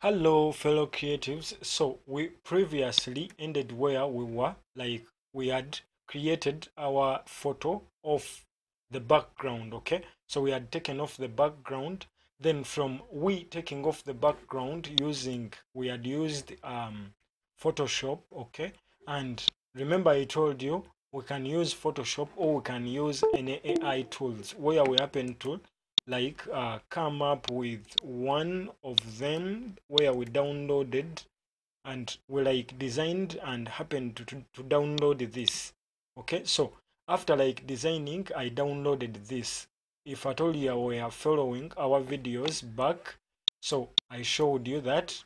Hello fellow creatives. So we previously ended where we had created our photo of the background. Okay, so we had taken off the background. Then from we taking off the background we had used Photoshop. Okay, and remember I told you we can use Photoshop or we can use any AI tools where we happen to come up with one of them where we downloaded and we designed and happened to download this. Okay, so after designing, I downloaded this. If at all you were following our videos back, so I showed you that.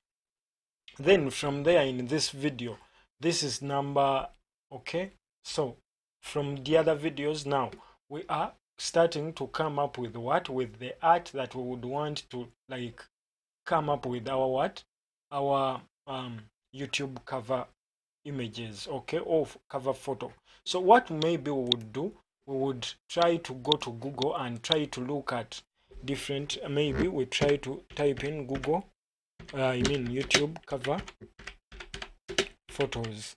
Then from there in this video, this is number. Okay, so from the other videos now we are starting to come up with the art that we would want to come up with our YouTube cover images, okay, or cover photo. So what maybe we would do, we would try to go to Google and try to look at different, maybe we try to type in Google YouTube cover photos.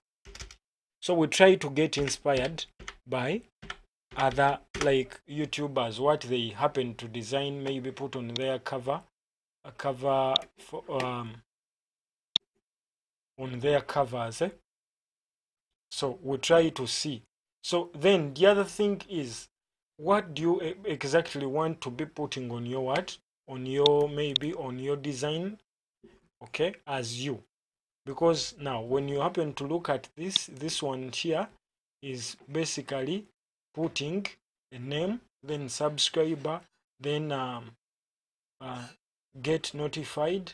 So we try to get inspired by other YouTubers, what they happen to design, maybe put on their cover for, on their covers. So we try to see. So then the other thing is, what do you exactly want to be putting on your on your design, okay, as you? Because now when you happen to look at this one here is basically putting a name, then subscriber, then get notified.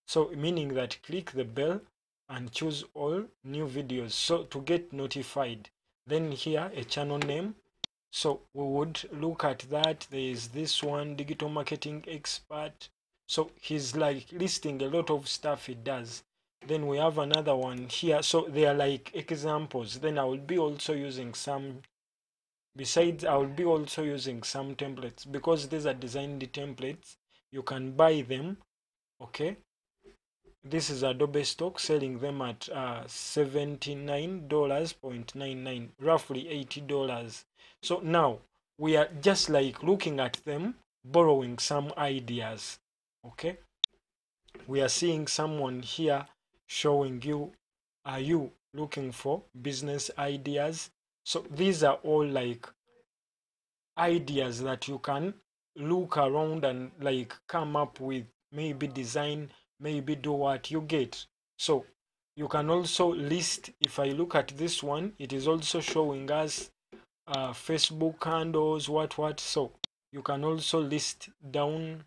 So meaning that click the bell and choose all new videos, so to get notified. Then here a channel name, so we would look at that. There is this one, digital marketing expert, so he's listing a lot of stuff he does. Then we have another one here, so they are examples. Then I will be also using some, besides I will be also using some templates, because these are designed templates, you can buy them. Okay, this is Adobe stock, selling them at $79.99, roughly $80. So now we are just looking at them, borrowing some ideas. Okay, we are seeing someone here showing you, are you looking for business ideas? So these are all ideas that you can look around and come up with, maybe design, maybe do what you get. So you can also list. If I look at this one, it is also showing us Facebook handles, what. So you can also list down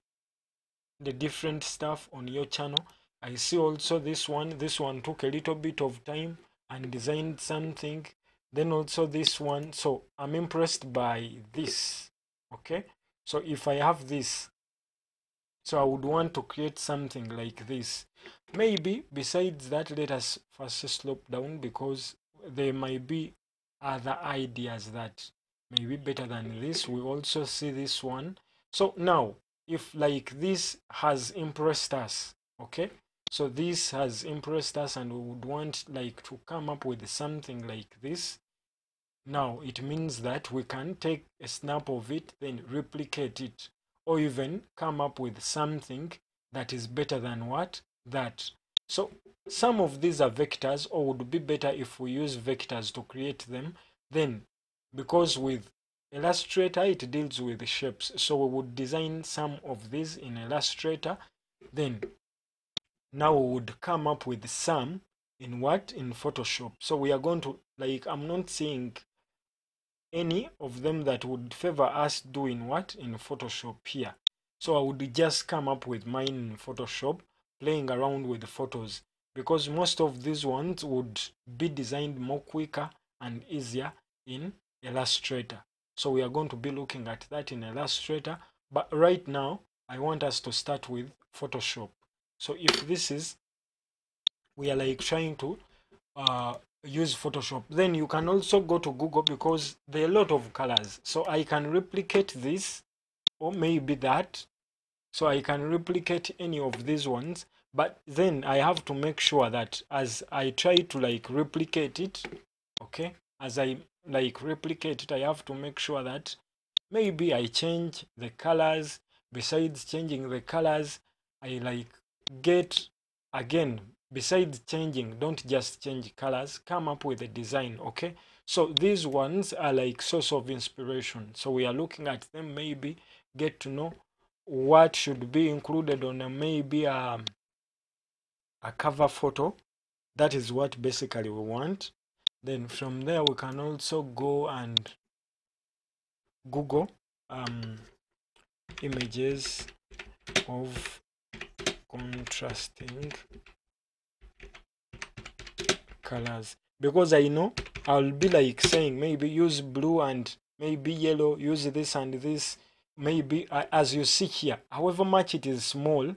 the different stuff on your channel. I see also this one took a little bit of time and designed something. Then also this one, so I'm impressed by this. Okay, so if I have this, so I would want to create something like this. Maybe besides that, let us first slope down, because there might be other ideas that may be better than this. We also see this one. So now if this has impressed us, okay, so this has impressed us and we would want to come up with something like this. Now it means that we can take a snap of it, then replicate it, or even come up with something that is better than that. So some of these are vectors, or would be better if we use vectors to create them. Then because with Illustrator it deals with shapes, so we would design some of these in Illustrator. Then now we would come up with some in Photoshop. So we are going to I'm not seeing any of them that would favor us doing in Photoshop here. So I would just come up with mine in Photoshop, playing around with the photos, because most of these ones would be designed more quicker and easier in Illustrator. So we are going to be looking at that in Illustrator, but right now I want us to start with Photoshop. So if this is, we are trying to use Photoshop, then you can also go to Google, because there are a lot of colors. So I can replicate this, or maybe that. So I can replicate any of these ones, but then I have to make sure that as I try to like replicate it, okay, as I like replicate it, I have to make sure that maybe I change the colors. Besides changing the colors, I like get, again, besides changing, don't just change colors, come up with a design. Okay, so these ones are like source of inspiration, so we are looking at them, maybe get to know what should be included on maybe a cover photo. That is what basically we want. Then from there we can also go and Google images of contrasting colors, because I know I'll be like saying maybe use blue and maybe yellow, use this and this, maybe as you see here, however much it is small,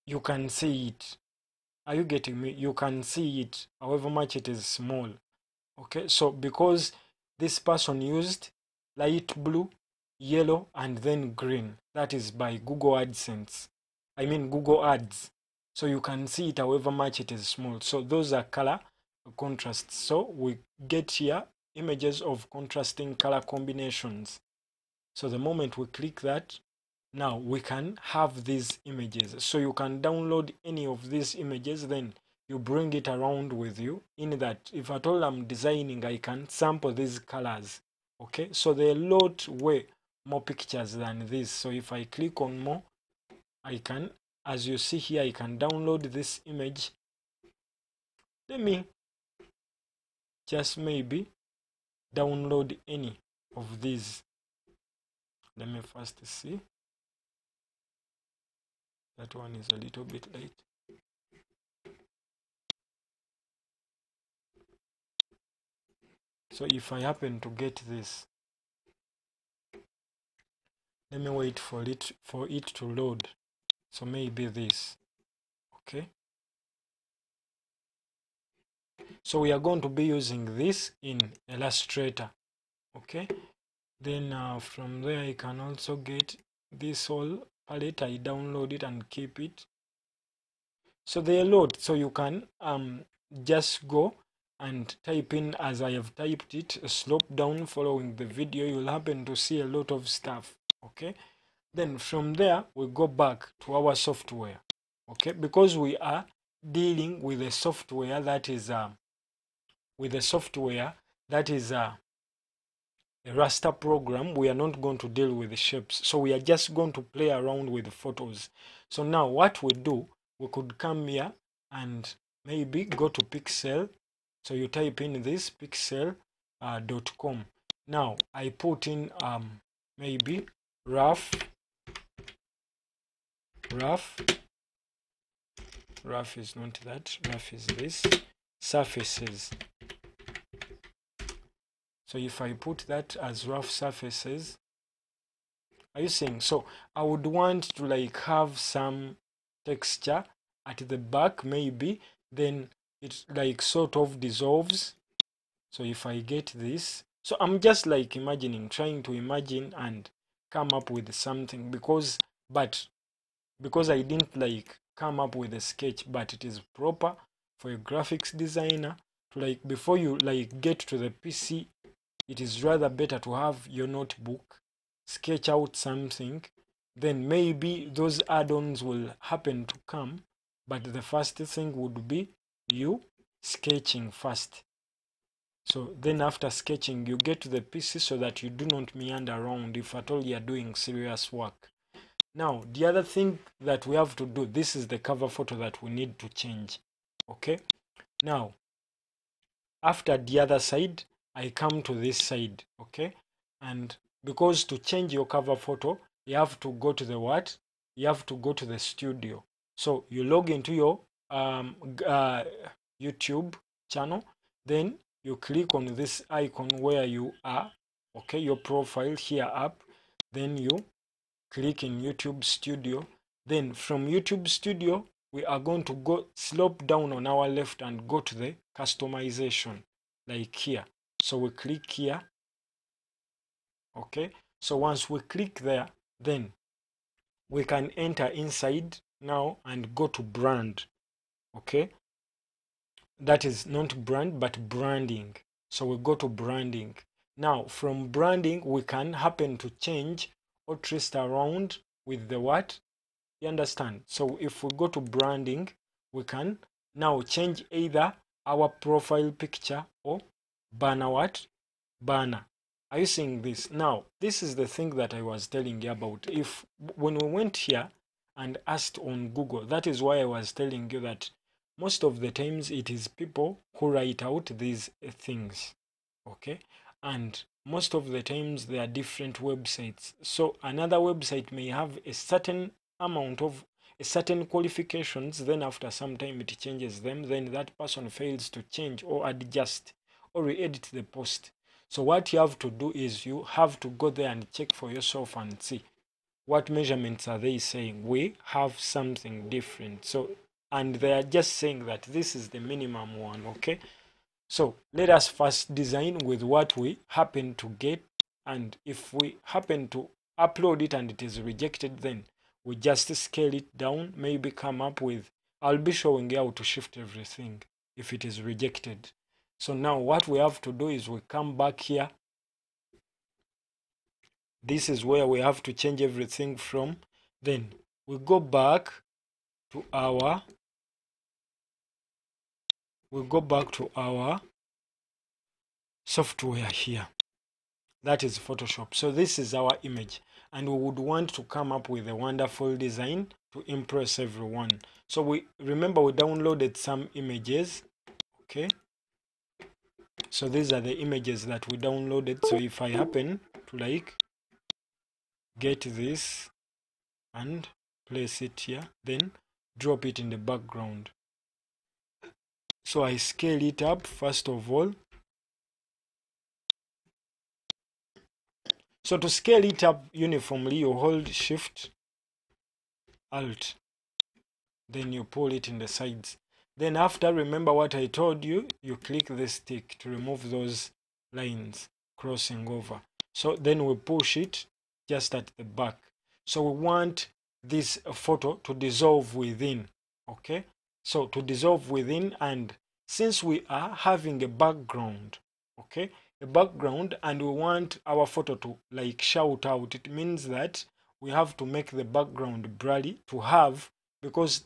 you can see it. Are you getting me? You can see it however much it is small. Okay, so because this person used light blue, yellow, and then green, that is by Google AdSense, I mean Google Ads, so you can see it however much it is small. So those are color contrasts. So we get here images of contrasting color combinations. So the moment we click that, now we can have these images. So you can download any of these images, then you bring it around with you, in that if at all I'm designing, I can sample these colors. Okay, so there are a lot way more pictures than this. So if I click on more, I can, as you see here, I can download this image. Let me just maybe download any of these. Let me first see. That one is a little bit late. So if I happen to get this, let me wait for it to load. So maybe this. Okay, so we are going to be using this in Illustrator. Okay, then from there I can also get this whole palette. I download it and keep it. So they load, so you can just go and type in as I have typed it, slope down. Following the video, you'll happen to see a lot of stuff. Okay, then from there we go back to our software. Okay, because we are dealing with a software that is a raster program, we are not going to deal with the shapes, so we are just going to play around with the photos. So now what we do, we could come here and maybe go to pixel. So you type in this pixel.com. Now I put in maybe rough is not that, rough is this, surfaces. So if I put that as rough surfaces, are you seeing? So I would want to like have some texture at the back maybe, then it like sort of dissolves. So if I get this, so I'm just like trying to imagine and come up with something, because I didn't like come up with a sketch, but it is proper for a graphics designer to like, before you like get to the PC, it is rather better to have your notebook, sketch out something, then maybe those add-ons will happen to come, but the first thing would be you sketching first. So then after sketching, you get to the PC so that you do not meander around if at all you are doing serious work. Now, the other thing that we have to do, this is the cover photo that we need to change. Okay, now after the other side, I come to this side. Okay, and because to change your cover photo, you have to go to the what? You have to go to the studio. So you log into your YouTube channel, then you click on this icon where you are. Okay, your profile here up, then you click in YouTube Studio. Then from YouTube Studio, we are going to go slope down on our left and go to the customization, like here. So we click here. Okay, so once we click there, then we can enter inside now and go to brand. Okay, that is not brand but branding. So we go to branding. Now from branding we can happen to change or twist around with the what, you understand? So if we go to branding, we can now change either our profile picture or banner what, banner. Are you seeing this? Now this is the thing that I was telling you about. If when we went here and asked on Google, that is why I was telling you that most of the times it is people who write out these things. Okay, and most of the times they are different websites. So another website may have a certain amount of a certain qualifications, then after some time it changes them, then that person fails to change or adjust or re-edit the post. So what you have to do is you have to go there and check for yourself and see what measurements are they saying. We have something different, so and they are just saying that this is the minimum one. Okay, so let us first design with what we happen to get, and if we happen to upload it and it is rejected, then we just scale it down, maybe come up with, I'll be showing you how to shift everything if it is rejected. So now what we have to do is we come back here. This is where we have to change everything from. Then we go back to our software here, that is Photoshop. So this is our image and we would want to come up with a wonderful design to impress everyone. So we remember we downloaded some images. Okay, so these are the images that we downloaded. So if I happen to like get this and place it here, then drop it in the background. So I scale it up first of all. So to scale it up uniformly, you hold Shift Alt, then you pull it in the sides. Then after, remember what I told you, you click this tick to remove those lines crossing over. So then we push it just at the back. So we want this photo to dissolve within. Okay, so to dissolve within, and since we are having a background, okay, a background, and we want our photo to like shout out, it means that we have to make the background blurry to have, because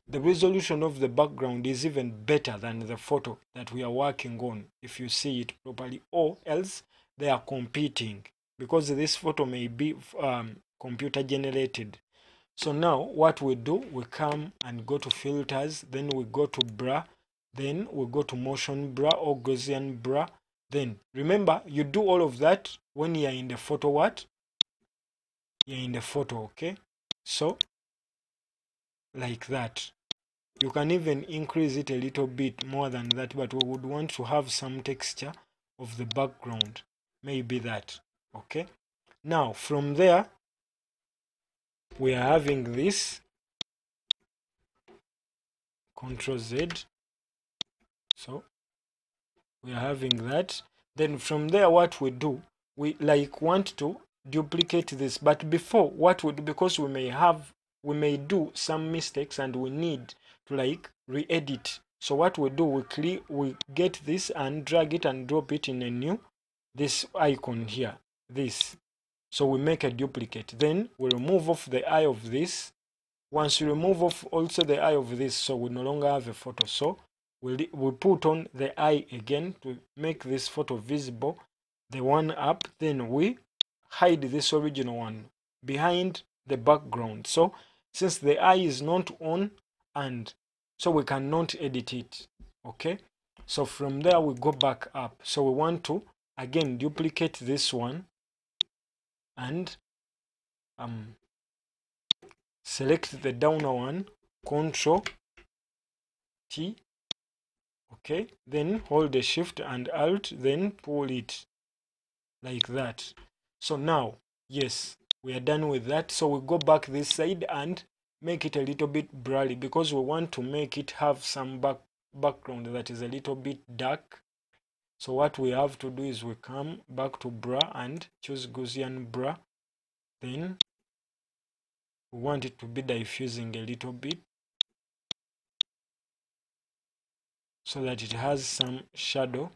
the resolution of the background is even better than the photo that we are working on, if you see it properly, or else they are competing, because this photo may be computer generated. So now what we do, we come and go to filters, then we go to blur, then we go to motion blur or Gaussian blur. Then remember, you do all of that when you are in the photo. What? You're in the photo. Okay, so like that. You can even increase it a little bit more than that, but we would want to have some texture of the background, maybe that. Okay, now from there we are having this Ctrl Z. So we are having that. Then from there what we do, we like want to duplicate this, but before what we do, because we may do some mistakes and we need to like re-edit. So what we do, we get this and drag it and drop it in a new, this icon here, this. So we make a duplicate, then we remove off the eye of this. Once you remove off also the eye of this, so we no longer have a photo. So we put on the eye again to make this photo visible, the one up, then we hide this original one behind the background. So since the eye is not on, and so we cannot edit it. Okay, so from there we go back up. So we want to again duplicate this one and select the downer one, Ctrl T. Okay, then hold the Shift and Alt, then pull it like that. So now, yes, we are done with that. So we go back this side and make it a little bit blurry, because we want to make it have some background that is a little bit dark. So what we have to do is we come back to blur and choose Gaussian blur. Then we want it to be diffusing a little bit so that it has some shadow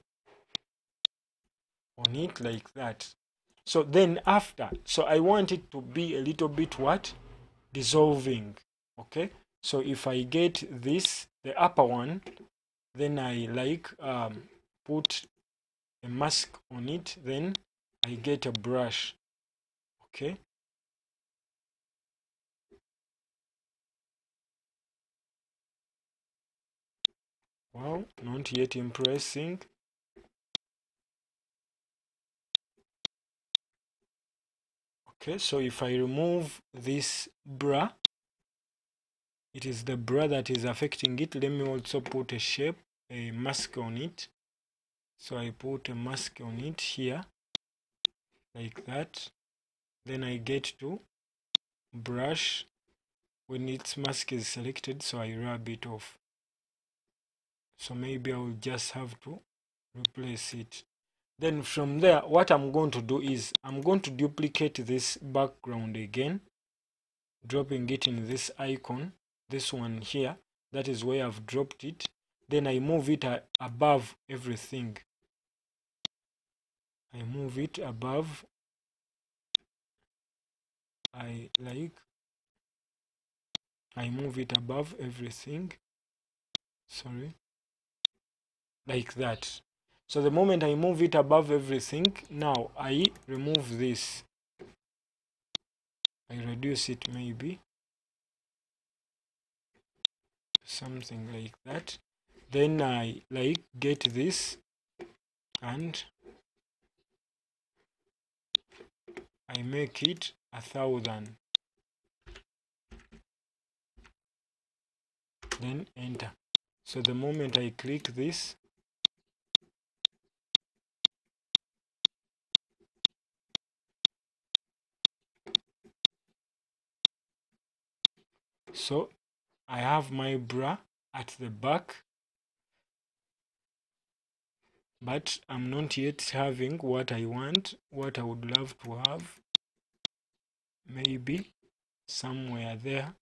on it, like that. So then after, so I want it to be a little bit what? Dissolving. Okay, so if I get this, the upper one, then I put a mask on it, then I get a brush. Okay, wow, not yet impressing. Okay, so if I remove this bra, it is the bra that is affecting it. Let me also put a mask on it. So I put a mask on it here, like that. Then I get to brush when its mask is selected, so I rub it off. So maybe I will just have to replace it. Then from there, what I'm going to do is I'm going to duplicate this background again, dropping it in this icon, this one here. That is where I've dropped it. Then I move it above everything. I move it above. I move it above everything. Sorry. Like that. So the moment I move it above everything, now I remove this. I reduce it maybe. Something like that. Then I get this and I make it 1000. Then enter. So the moment I click this, so I have my bra at the back, but I'm not yet having what I want, what I would love to have. Maybe somewhere there.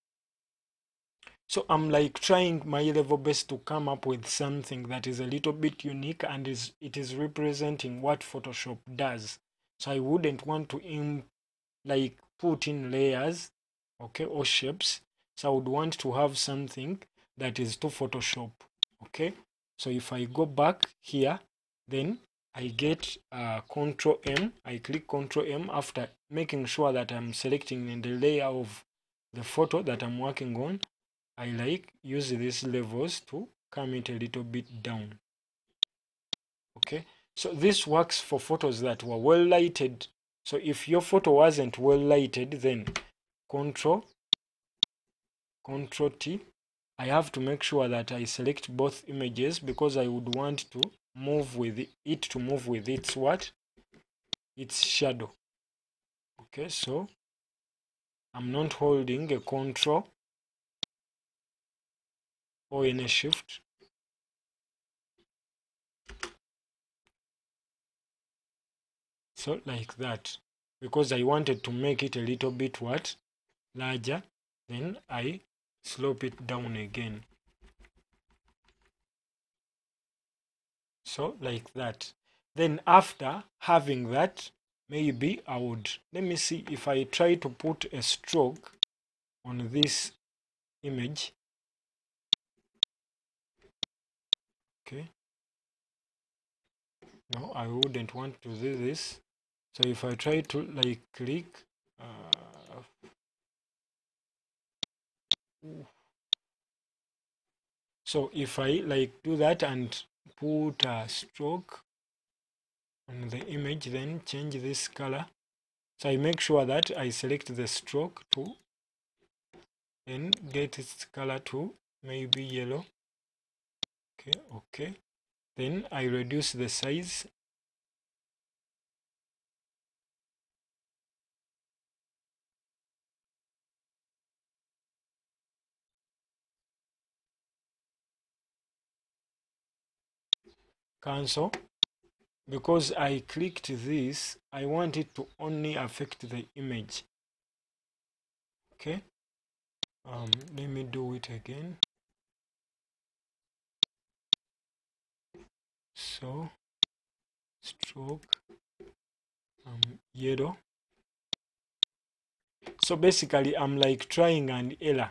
So I'm trying my level best to come up with something that is a little bit unique and it is representing what Photoshop does. So I wouldn't want to put in layers, okay, or shapes. So I would want to have something that is to Photoshop. Okay, so if I go back here, then I get Control M. I click Control M after making sure that I'm selecting in the layer of the photo that I'm working on. I use these levels to calm it a little bit down. Okay, so this works for photos that were well lighted. So if your photo wasn't well lighted, then Control T. I have to make sure that I select both images because I would want to move with it to move with its what? Its shadow. Okay, so I'm not holding a Control or in a Shift. So like that, because I wanted to make it a little bit what? Larger. Then I slope it down again. So like that. Then after having that, maybe I would, let me see if I try to put a stroke on this image. Okay. No, I wouldn't want to do this. So if I try to click, so if I do that and put a stroke on the image, then change this color. So I make sure that I select the stroke to then get its color to maybe yellow. Okay. Then I reduce the size. Cancel. Because I clicked this, I want it to only affect the image. Okay. let me do it again. So stroke yellow. So basically I'm like trying an error.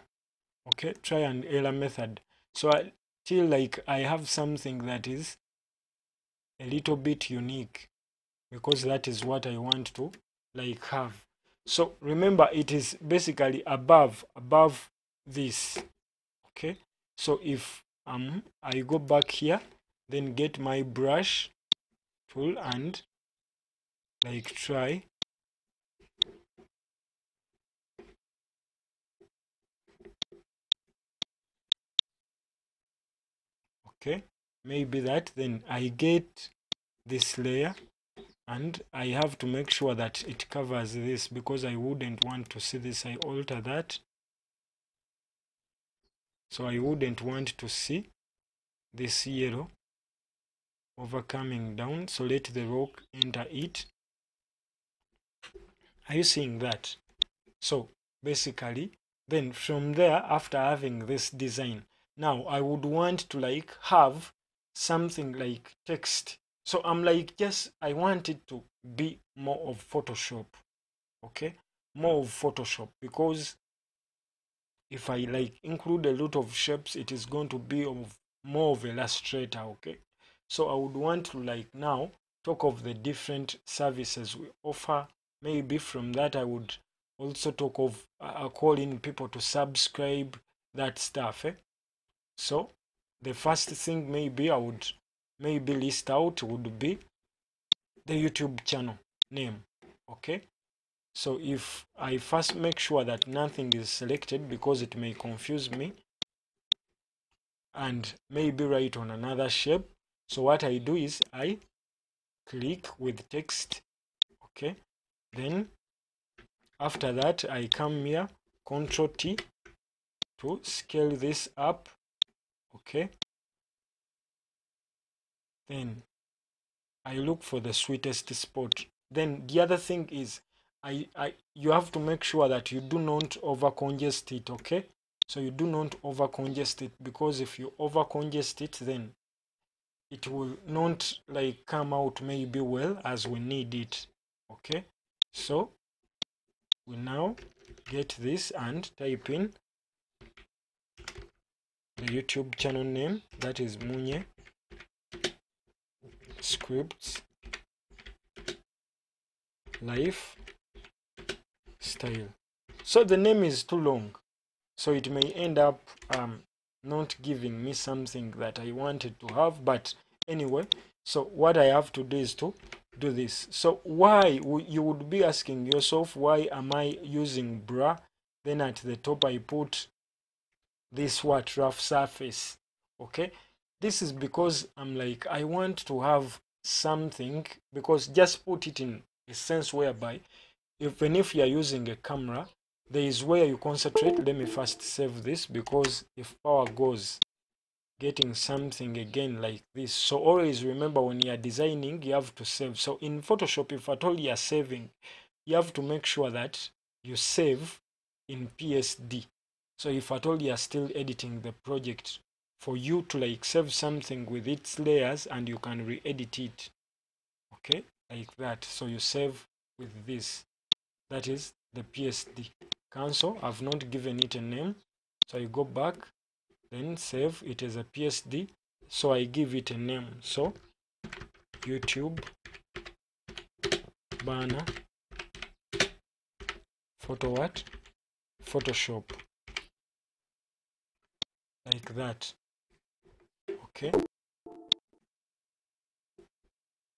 Okay, try and error method. So till like I have something that is a little bit unique, because that is what I want to like have. So remember, it is basically above this. Okay, so if I go back here, then get my brush tool and like try. Okay, maybe that, then I get this layer and I have to make sure that it covers this, because I wouldn't want to see this. I alter that, so I wouldn't want to see this yellow over coming down. So let the rock enter it. Are you seeing that? So basically, then from there, after having this design, now I would want to like have something like text. So I'm like, yes, I want it to be more of Photoshop. Okay, more of Photoshop, because if I like include a lot of shapes, it is going to be of more of Illustrator. Okay, so I would want to like now talk of the different services we offer. Maybe from that I would also talk of calling people to subscribe, that stuff. So the first thing maybe I would maybe list out would be the YouTube channel name. Okay, so if I first make sure that nothing is selected, because it may confuse me, and maybe write on another shape. So what I do is I click with text. Okay, then after that I come here, Ctrl T to scale this up. Okay, then I look for the sweetest spot. Then the other thing is you have to make sure that you do not over congest it. Okay, so you do not over congest it, because if you over congest it, then it will not like come out maybe well as we need it. Okay, so we now get this and type in the YouTube channel name, that is 𝐕𝐈𝐒𝐈𝐓 scripts lifestyle. So the name is too long, so it may end up not giving me something that I wanted to have. But anyway, so what I have to do is to do this. So why, you would be asking yourself, why am I using bra? Then at the top I put this rough surface. Okay, this is because I'm like, I want to have something, because just put it in a sense whereby even if you are using a camera, there is where you concentrate. Let me first save this, because if power goes, getting something again like this. So always remember, when you are designing, you have to save. So in Photoshop, if at all you are saving, you have to make sure that you save in PSD. So if at all you are still editing the project, for you to like save something with its layers, and you can re-edit it. Okay, like that. So you save with this, that is the PSD. Cancel, I've not given it a name, so I go back, then save it as a PSD, so I give it a name. So YouTube banner Photoshop, like that. Okay,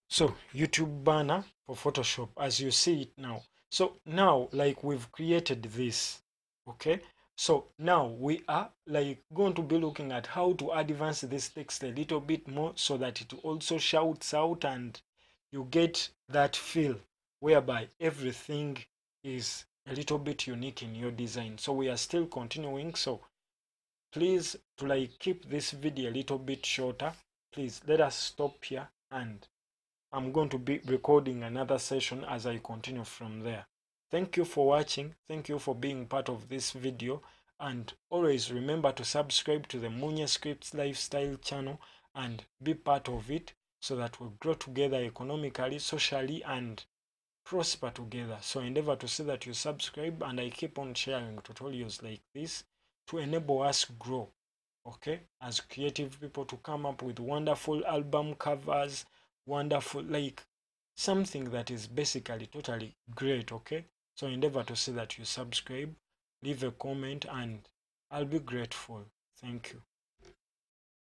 so YouTube banner for Photoshop, as you see it now. So now, like, we've created this. Okay, so now we are like going to be looking at how to advance this text a little bit more, so that it also shouts out and you get that feel whereby everything is a little bit unique in your design. So we are still continuing, so please, to like keep this video a little bit shorter, please let us stop here, and I'm going to be recording another session as I continue from there. Thank you for watching. Thank you for being part of this video. And always remember to subscribe to the Munya Scripts Lifestyle channel and be part of it, so that we grow together economically, socially, and prosper together. So endeavor to see that you subscribe, and I keep on sharing tutorials like this to enable us grow, okay, as creative people, to come up with wonderful album covers, wonderful, like something that is basically totally great, okay. So endeavor to see that you subscribe, leave a comment, and I'll be grateful. Thank you.